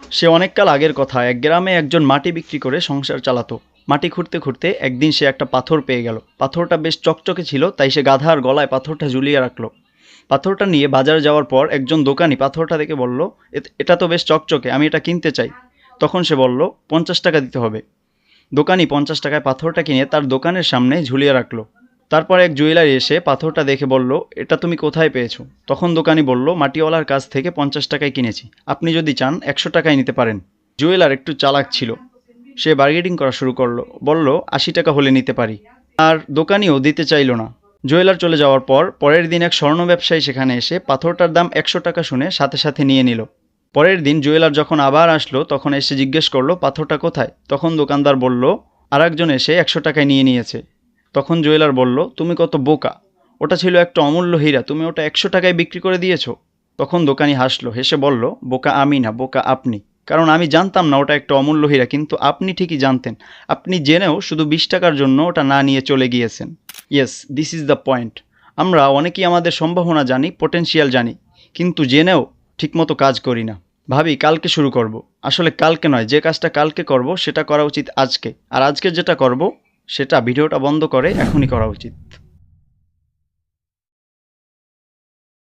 সে অনেককাল আগের কথা, এক গ্রামে একজন মাটি বিক্রি করে সংসার চালাতো। মাটি খুঁড়তে খুঁড়তে একদিন সে একটা পাথর পেয়ে গেল। পাথরটা বেশ চকচকে ছিল, তাই সে গাধার গলায় পাথরটা ঝুলিয়ে রাখলো। পাথরটা নিয়ে বাজারে যাওয়ার পর একজন দোকানি পাথরটা দেখে বলল, এটা তো বেশ চকচকে, আমি এটা কিনতে চাই।" তখন সে বলল, 50 টাকা দিতে হবে।" দোকানি 50 টাকায় পাথরটা কিনে তার দোকানের সামনে ঝুলিয়ে রাখলো। তারপর এক জুয়েলারি এসে পাথরটা দেখে বলল, "এটা তুমি কোথায় পেয়েছো?" তখন দোকানি বলল, "মাটিওয়ালার কাছ থেকে 50 টাকায় কিনেছি, আপনি যদি চান 100 টাকায় নিতে পারেন।" জুয়েলার একটু চালাক ছিল, সে বার্গেনিং করা শুরু করলো, বলল, 80 টাকা হলে নিতে পারি। আর দোকানিও দিতে চাইল না। জুয়েলার চলে যাওয়ার পর পরের দিন এক স্বর্ণ ব্যবসায়ী সেখানে এসে পাথরটার দাম 100 টাকা শুনে সাথে সাথে নিয়ে নিল। পরের দিন জুয়েলার যখন আবার আসলো তখন এসে জিজ্ঞেস করলো, "পাথরটা কোথায়?" তখন দোকানদার বলল, "আরেকজন এসে 100 টাকায় নিয়ে নিয়েছে।" তখন জুয়েলার বলল, "তুমি কত বোকা, ওটা ছিল একটা অমূল্য হীরা, তুমি ওটা 100 টাকায় বিক্রি করে দিয়েছো।" তখন দোকানি হাসলো, হেসে বলল, "বোকা আমি না, বোকা আপনি। কারণ আমি জানতাম না ওটা একটা অমূল্য হীরা, কিন্তু আপনি ঠিকই জানতেন। আপনি জেনেও শুধু 20 টাকার জন্য ওটা না নিয়ে চলে গিয়েছেন। Yes, this is the point. আমরা অনেকেই আমাদের সম্ভাবনা জানি, পোটেনশিয়াল জানি, কিন্তু জেনেও ঠিকমতো কাজ করি না। ভাবি কালকে শুরু করব। আসলে কালকে নয়, যে কাজটা কালকে করব সেটা করা উচিত আজকে, আর আজকে যেটা করব সেটা ভিডিওটা বন্ধ করে এখনই করা উচিত।